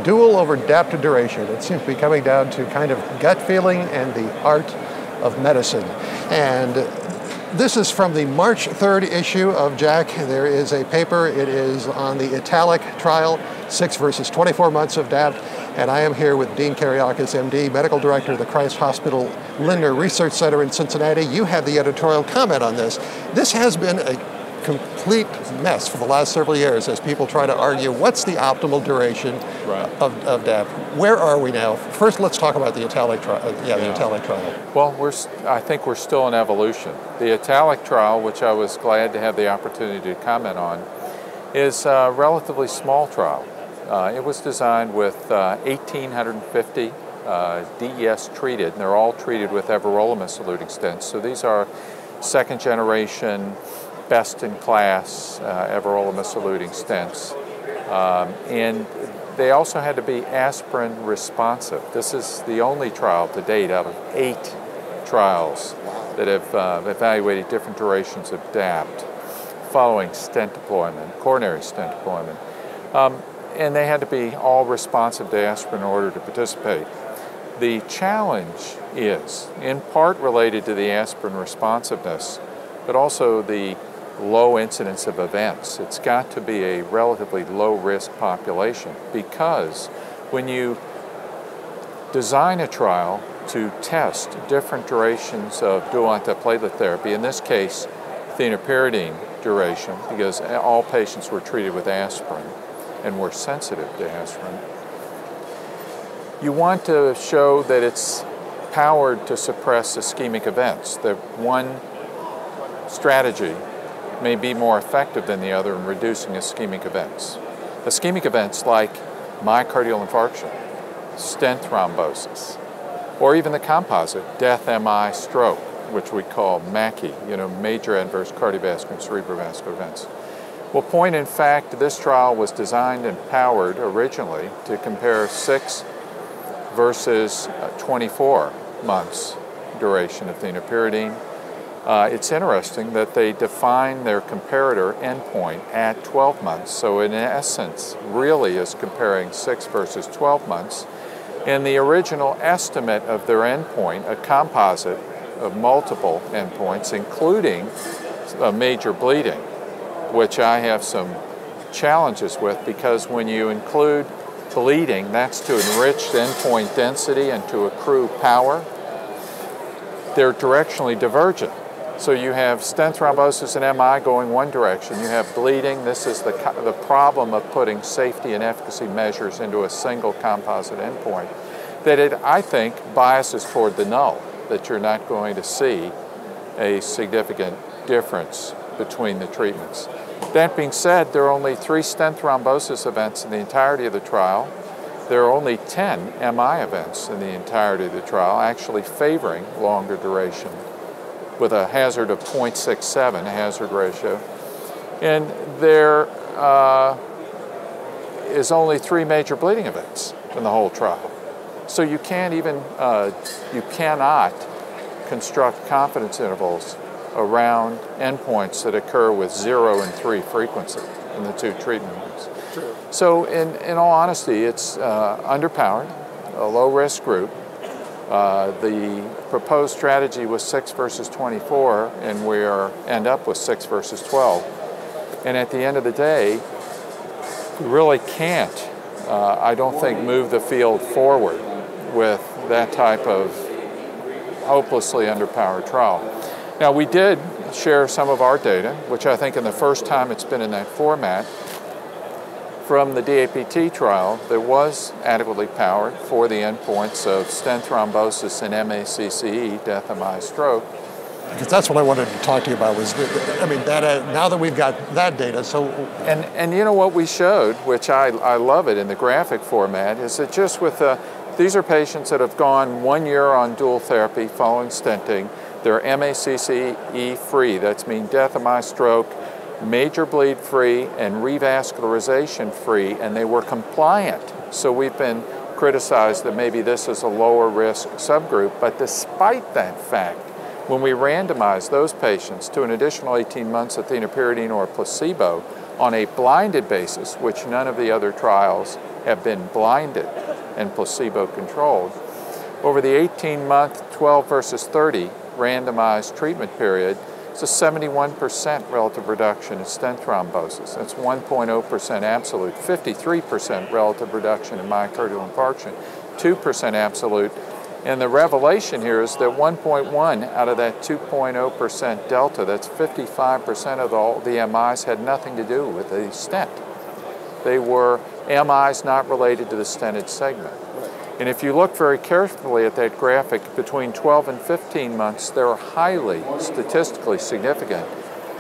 duel over DAPT duration. It seems to be coming down to kind of gut feeling and the art of medicine. And this is from the March 3rd issue of JACC. There is a paper. It is on the italic trial, 6 versus 24 months of DAPT. And I am here with Dean Kereiakes, MD, Medical Director of the Christ Hospital Lindner Research Center in Cincinnati. You have the editorial comment on this. This has been a complete mess for the last several years as people try to argue what's the optimal duration of DAPT. Where are we now? First, let's talk about the italic trial. The italic trial. Well, I think we're still in evolution. The italic trial, which I was glad to have the opportunity to comment on, is a relatively small trial. It was designed with 1,850 DES treated, and they're all treated with everolimus-eluting stents. So these are second generation, best-in-class everolimus-eluting stents. And they also had to be aspirin responsive. This is the only trial to date out of 8 trials that have evaluated different durations of DAPT following stent deployment, coronary stent deployment. And they had to be all responsive to aspirin in order to participate. The challenge is, in part related to the aspirin responsiveness, but also the low incidence of events. It's got to be a relatively low-risk population, because when you design a trial to test different durations of dual antiplatelet therapy, in this case, thienopyridine duration, because all patients were treated with aspirin and were sensitive to aspirin, you want to show that it's powered to suppress ischemic events, that one strategy may be more effective than the other in reducing ischemic events. Ischemic events like myocardial infarction, stent thrombosis, or even the composite, death, MI, stroke, which we call MACE, major adverse cardiovascular and cerebrovascular events. Well, point in fact, this trial was designed and powered originally to compare 6 versus 24 months duration of thienopyridine. It's interesting that they define their comparator endpoint at 12 months. So in essence, really is comparing 6 versus 12 months. And the original estimate of their endpoint, a composite of multiple endpoints, including major bleeding, which I have some challenges with, because when you include bleeding, that's to enrich the endpoint density and to accrue power. They're directionally divergent. So you have stent thrombosis and MI going one direction. You have bleeding. This is the problem of putting safety and efficacy measures into a single composite endpoint, that it, I think, biases toward the null, that you're not going to see a significant difference between the treatments. That being said, there are only 3 stent thrombosis events in the entirety of the trial. There are only 10 MI events in the entirety of the trial, actually favoring longer duration, with a hazard of 0.67, a hazard ratio. And there is only 3 major bleeding events in the whole trial. So you can't even, you cannot construct confidence intervals around endpoints that occur with 0 and 3 frequency in the 2 treatment groups. True. So in all honesty, it's underpowered, a low-risk group. The proposed strategy was 6 versus 24, and we end up with 6 versus 12. And at the end of the day, we really can't, I don't think, move the field forward with that type of hopelessly underpowered trial. Now, we did share some of our data, which I think in the first time it's been in that format, from the DAPT trial that was adequately powered for the endpoints of stent thrombosis and MACE, death, MI, stroke. Because that's what I wanted to talk to you about was, now that we've got that data, so... And you know what we showed, which I love it in the graphic format, is that just with, these are patients that have gone 1 year on dual therapy following stenting. They're MACE free, that's mean death, MI, stroke, major bleed free, and revascularization free, and they were compliant. So we've been criticized that maybe this is a lower risk subgroup, but despite that fact, when we randomized those patients to an additional 18 months of thienopyridine or placebo, on a blinded basis, which none of the other trials have been blinded and placebo-controlled, over the 18-month 12 versus 30 randomized treatment period, it's a 71% relative reduction in stent thrombosis. That's 1.0% absolute, 53% relative reduction in myocardial infarction, 2% absolute. And the revelation here is that 1.1 out of that 2.0% delta, that's 55% of all the MIs, had nothing to do with the stent. They were MIs not related to the stented segment. And if you look very carefully at that graphic, between 12 and 15 months, there are highly statistically significant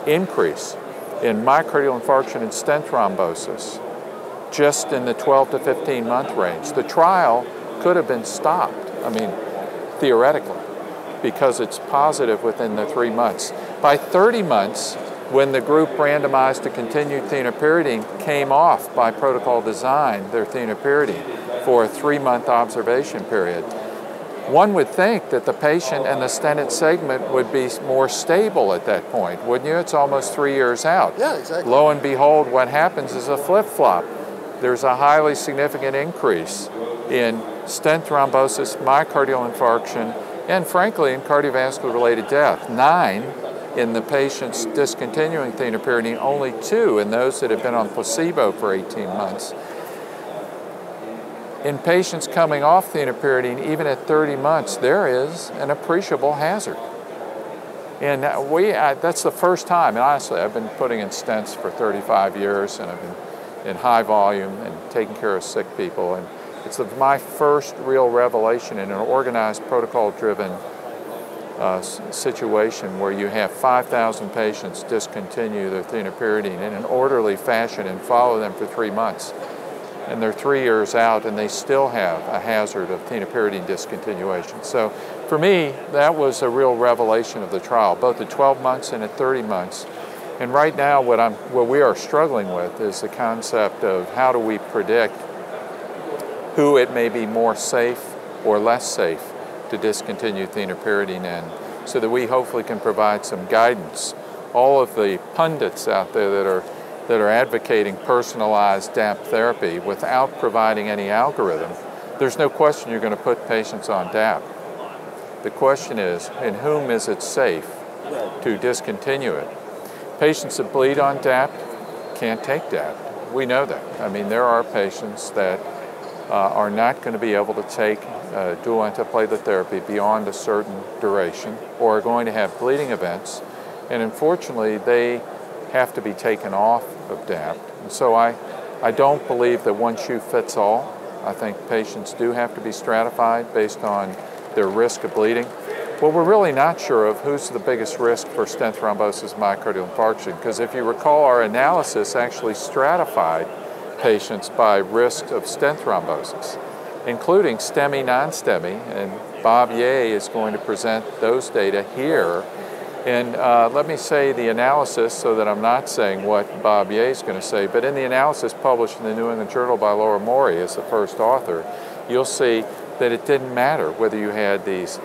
increase in myocardial infarction and stent thrombosis just in the 12 to 15 month range. The trial could have been stopped, I mean, theoretically, because it's positive within the 3 months. By 30 months, when the group randomized to continued thienopyridine came off by protocol design, their thienopyridine, for a 3-month observation period, one would think that the patient and the stented segment would be more stable at that point, wouldn't you? It's almost 3 years out. Yeah, exactly. Lo and behold, what happens is a flip-flop. There's a highly significant increase in stent thrombosis, myocardial infarction, and frankly, in cardiovascular-related death. 9 in the patients discontinuing thienopyridine, only 2 in those that have been on placebo for 18 months. In patients coming off thienopyridine, even at 30 months, there is an appreciable hazard. And that's the first time, and honestly, I've been putting in stents for 35 years, and I've been in high volume and taking care of sick people. And it's my first real revelation in an organized, protocol-driven situation where you have 5,000 patients discontinue their thienopyridine in an orderly fashion and follow them for 3 months. And they're 3 years out and they still have a hazard of thienopyridine discontinuation. So for me, that was a real revelation of the trial, both at 12 months and at 30 months. And right now what we are struggling with is the concept of how do we predict who it may be more safe or less safe to discontinue thienopyridine in, so that we hopefully can provide some guidance. All of the pundits out there that are advocating personalized DAPT therapy without providing any algorithm, there's no question you're going to put patients on DAPT. The question is, in whom is it safe to discontinue it? Patients that bleed on DAPT can't take DAPT. We know that. I mean, there are patients that are not going to be able to take dual antiplatelet therapy beyond a certain duration, or are going to have bleeding events, and unfortunately they have to be taken off of DAPT. And so I don't believe that one shoe fits all. I think patients do have to be stratified based on their risk of bleeding. What we're really not sure of who's the biggest risk for stent thrombosis, myocardial infarction, because if you recall, our analysis actually stratified patients by risk of stent thrombosis, including STEMI, non-STEMI, and Bob Ye is going to present those data here. And let me say the analysis so that I'm not saying what Bob Ye is going to say, but in the analysis published in the New England Journal by Laura Mauri as the first author, you'll see that it didn't matter whether you had these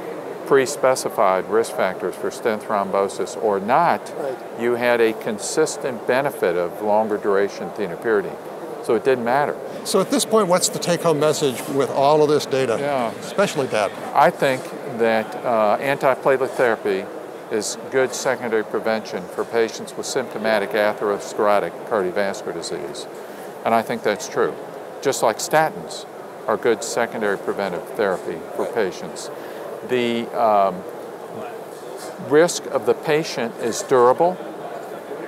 pre-specified risk factors for stent thrombosis or not. Right. You had a consistent benefit of longer duration thienopyridine. So it didn't matter. So at this point, what's the take-home message with all of this data, especially DAPT? I think that antiplatelet therapy is good secondary prevention for patients with symptomatic atherosclerotic cardiovascular disease. And I think that's true. Just like statins are good secondary preventive therapy for patients. The risk of the patient is durable.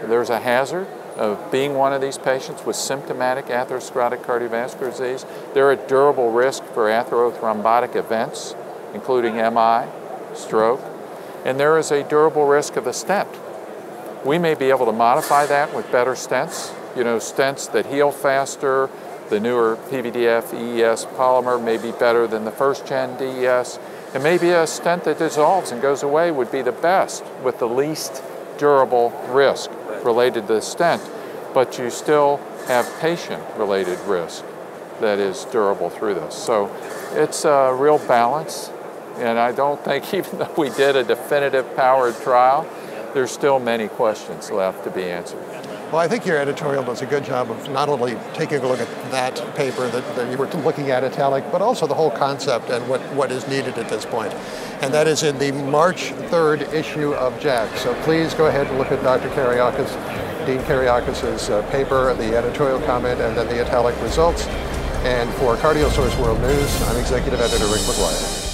There's a hazard of being one of these patients with symptomatic atherosclerotic cardiovascular disease. They're at durable risk for atherothrombotic events, including MI, stroke, and there is a durable risk of the stent. We may be able to modify that with better stents, stents that heal faster. The newer PVDF EES polymer may be better than the first-gen DES, and maybe a stent that dissolves and goes away would be the best with the least durable risk related to the stent, but you still have patient-related risk that is durable through this. So it's a real balance, and I don't think, even though we did a definitive powered trial, there's still many questions left to be answered. Well, I think your editorial does a good job of not only taking a look at that paper that you were looking at, italic, but also the whole concept and what is needed at this point. And that is in the March 3rd issue of JACC. So please go ahead and look at Dr. Kereiakes, Dean Kereiakes' paper, the editorial comment, and then the italic results. And for Cardiol Source World News, I'm Executive Editor Rick McGuire.